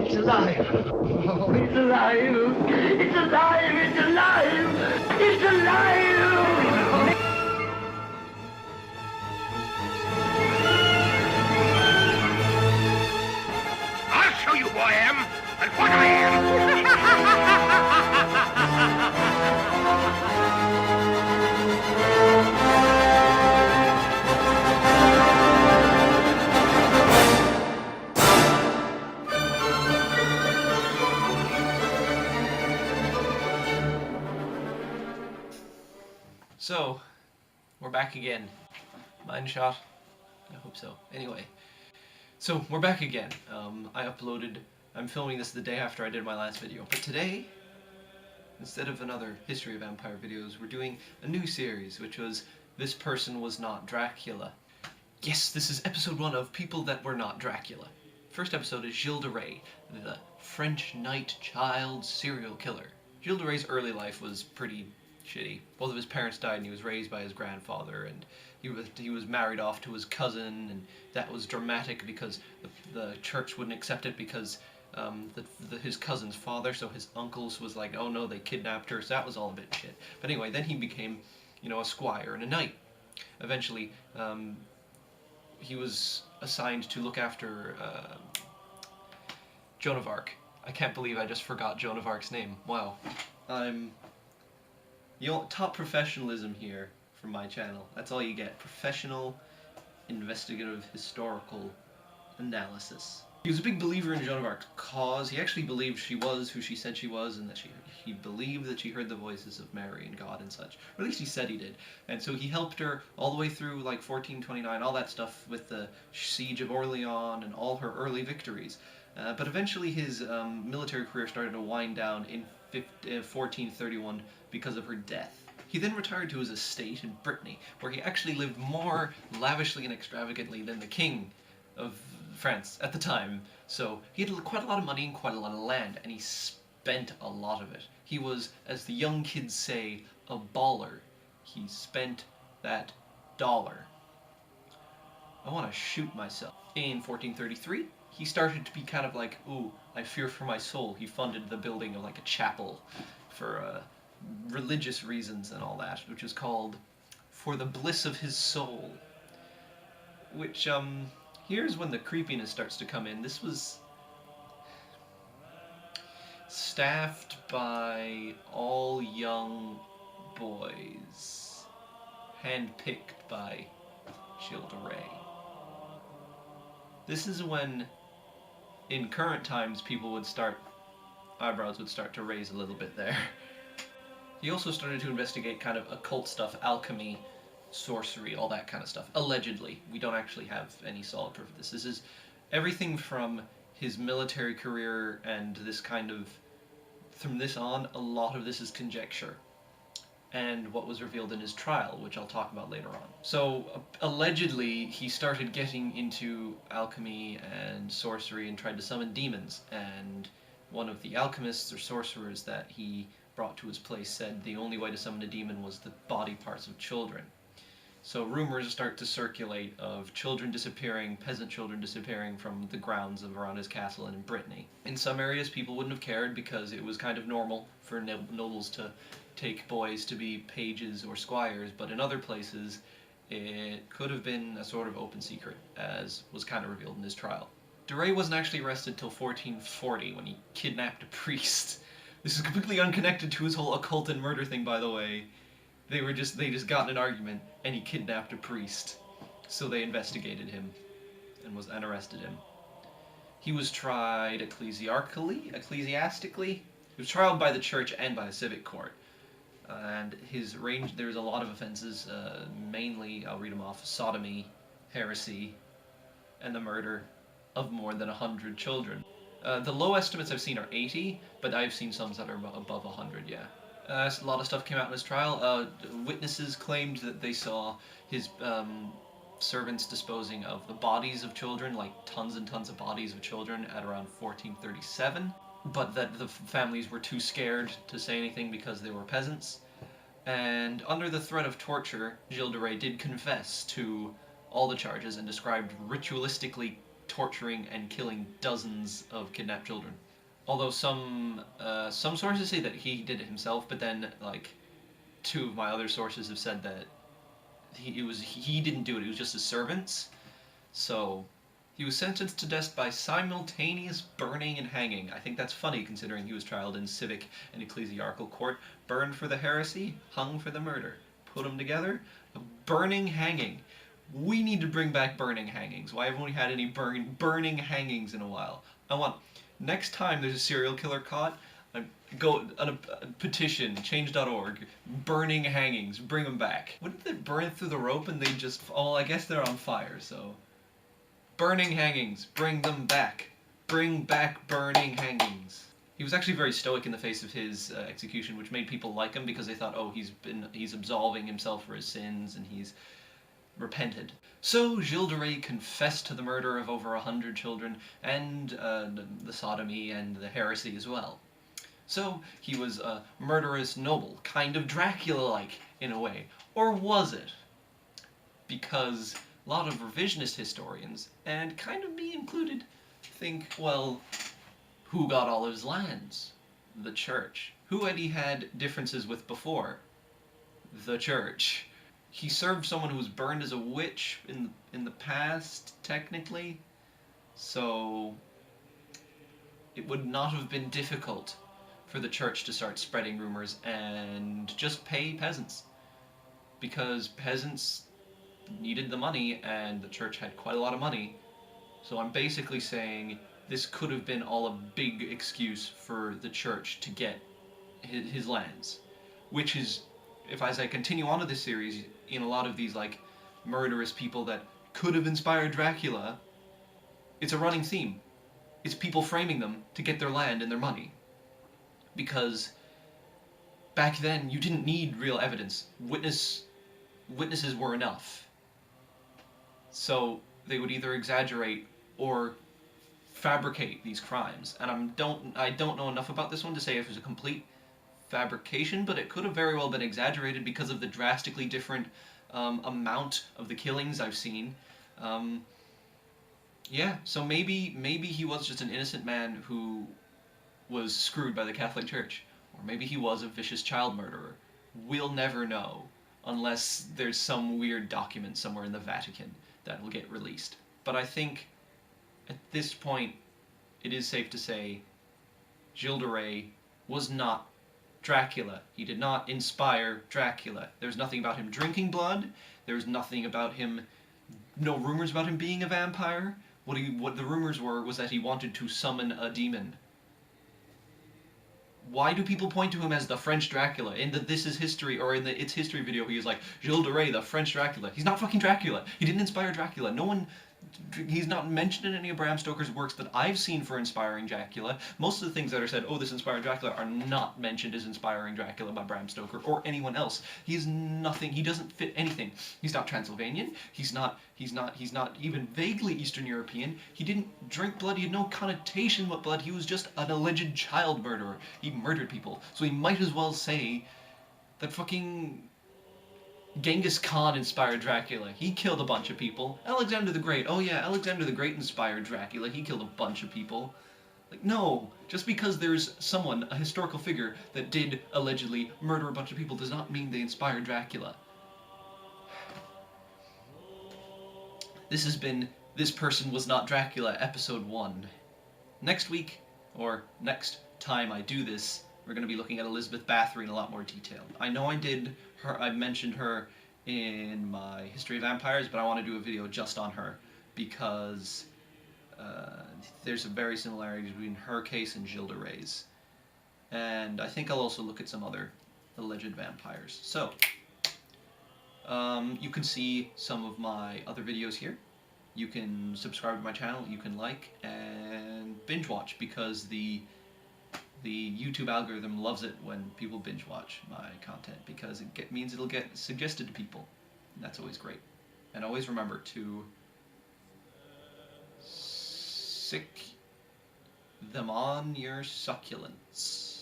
It's alive. Oh, it's alive. It's alive. It's alive. It's alive. I'll show you who I am and what I am. So, we're back again. Mine shot? I hope so. Anyway, so we're back again. I'm filming this the day after I did my last video, but today, instead of another History of Empire videos, we're doing a new series, which was This Person Was Not Dracula. Yes, this is episode 1 of People That Were Not Dracula. First episode is Gilles de Rais, the French knight child serial killer. Gilles de Rais' early life was pretty shitty. Both of his parents died and he was raised by his grandfather, and he was married off to his cousin, and that was dramatic because the church wouldn't accept it because his cousin's father, so his uncles, was like, oh no, they kidnapped her, so that was all a bit shit. But anyway, then he became, a squire and a knight. Eventually, he was assigned to look after Joan of Arc. I can't believe I just forgot Joan of Arc's name. Wow. Top professionalism here from my channel. That's all you get. Professional, investigative, historical analysis. He was a big believer in Joan of Arc's cause. He actually believed she was who she said she was, and that he believed that she heard the voices of Mary and God and such. Or at least he said he did. And so he helped her all the way through, like, 1429, all that stuff with the Siege of Orleans and all her early victories. But eventually his military career started to wind down in 1431 because of her death. He then retired to his estate in Brittany, where he actually lived more lavishly and extravagantly than the king of France at the time. So he had quite a lot of money and quite a lot of land, and he spent a lot of it. He was, as the young kids say, a baller. He spent that dollar. I want to shoot myself. In 1433, he started to be kind of like, ooh, I fear for my soul. He funded the building of like a chapel for religious reasons and all that, which is called For the Bliss of His Soul. Which, here's when the creepiness starts to come in. This was staffed by all young boys, handpicked by Gilles de Rais. This is when, in current times, eyebrows would start to raise a little bit there. He also started to investigate kind of occult stuff, alchemy, sorcery, all that kind of stuff. Allegedly. We don't actually have any solid proof of this. This is everything from his military career and this kind of... From this on, a lot of this is conjecture. And what was revealed in his trial, which I'll talk about later on. So, allegedly, he started getting into alchemy and sorcery and tried to summon demons. And one of the alchemists or sorcerers that he brought to his place said the only way to summon a demon was the body parts of children. So rumors start to circulate of children disappearing, peasant children disappearing from the grounds of around his castle and in Brittany. In some areas people wouldn't have cared because it was kind of normal for nobles to take boys to be pages or squires, but in other places it could have been a sort of open secret, as was kind of revealed in his trial. De Rais wasn't actually arrested till 1440 when he kidnapped a priest. This is completely unconnected to his whole occult and murder thing, by the way. They just got in an argument, and he kidnapped a priest. So they investigated him, and arrested him. He was tried ecclesiastically. He was tried by the church and by the civic court. And there's a lot of offenses, mainly, I'll read them off, sodomy, heresy, and the murder of more than 100 children. The low estimates I've seen are 80, but I've seen some that are above 100, yeah. A lot of stuff came out in his trial. Witnesses claimed that they saw his servants disposing of the bodies of children, like tons and tons of bodies of children, at around 1437, but that the families were too scared to say anything because they were peasants. And under the threat of torture, Gilles de Rais did confess to all the charges and described ritualistically torturing and killing dozens of kidnapped children. Although some sources say that he did it himself, but then like two of my other sources have said that he didn't do it. It was just his servants. So he was sentenced to death by simultaneous burning and hanging. I think that's funny considering he was tried in civic and ecclesiastical court. Burned for the heresy, hung for the murder. Put them together, a burning hanging. We need to bring back burning hangings. Why haven't we had any burning hangings in a while? I want, next time there's a serial killer caught, go on a petition, change.org, burning hangings, bring them back. Wouldn't they burn through the rope and they just, oh, I guess they're on fire, so. Burning hangings, bring them back. Bring back burning hangings. He was actually very stoic in the face of his execution, which made people like him because they thought, oh, he's absolving himself for his sins and he's repented. So Gilles de Rais confessed to the murder of over 100 children and the sodomy and the heresy as well. So he was a murderous noble, kind of Dracula-like in a way. Or was it? Because a lot of revisionist historians, and kind of me included, think, well, who got all his lands? The church. Who had he had differences with before? The church. He served someone who was burned as a witch in the past, technically, so it would not have been difficult for the church to start spreading rumors and just pay peasants. Because peasants needed the money and the church had quite a lot of money. So I'm basically saying this could have been all a big excuse for the church to get his lands. Which is, if as I continue on to this series, in a lot of these like murderous people that could have inspired Dracula, it's a running theme. It's people framing them to get their land and their money. Because back then you didn't need real evidence. Witnesses were enough. So they would either exaggerate or fabricate these crimes. And I don't know enough about this one to say if it was a complete fabrication, but it could have very well been exaggerated because of the drastically different amount of the killings I've seen. Yeah, so maybe he was just an innocent man who was screwed by the Catholic Church. Or maybe he was a vicious child murderer. We'll never know, unless there's some weird document somewhere in the Vatican that will get released. But I think, at this point, it is safe to say Gilles de Rais was not Dracula. He did not inspire Dracula. There's nothing about him drinking blood. There's nothing about him, no rumors about him being a vampire. What the rumors were was that he wanted to summon a demon. Why do people point to him as the French Dracula? In the This Is History, or in the It's History video, he is like, Gilles de Rais, the French Dracula. He's not fucking Dracula. He didn't inspire Dracula. He's not mentioned in any of Bram Stoker's works that I've seen for inspiring Dracula. Most of the things that are said, oh, this inspired Dracula, are not mentioned as inspiring Dracula by Bram Stoker or anyone else. He's nothing. He doesn't fit anything. He's not Transylvanian. He's not even vaguely Eastern European. He didn't drink blood. He had no connotation with blood. He was just an alleged child murderer. He murdered people. So he might as well say that fucking Genghis Khan inspired Dracula. He killed a bunch of people. Alexander the Great. Oh yeah, Alexander the Great inspired Dracula. He killed a bunch of people. Like, no. Just because there's someone, a historical figure, that did allegedly murder a bunch of people does not mean they inspired Dracula. This has been This Person Was Not Dracula, Episode 1. Next week, or next time I do this, we're going to be looking at Elizabeth Bathory in a lot more detail. I know I mentioned her in my History of Vampires, but I want to do a video just on her, because there's a very similarity between her case and Gilles de Rais. And I think I'll also look at some other alleged vampires. So, you can see some of my other videos here. You can subscribe to my channel, you can like, and binge watch, because the YouTube algorithm loves it when people binge watch my content, because it means it'll get suggested to people. And that's always great. And always remember to sick them on your succulents.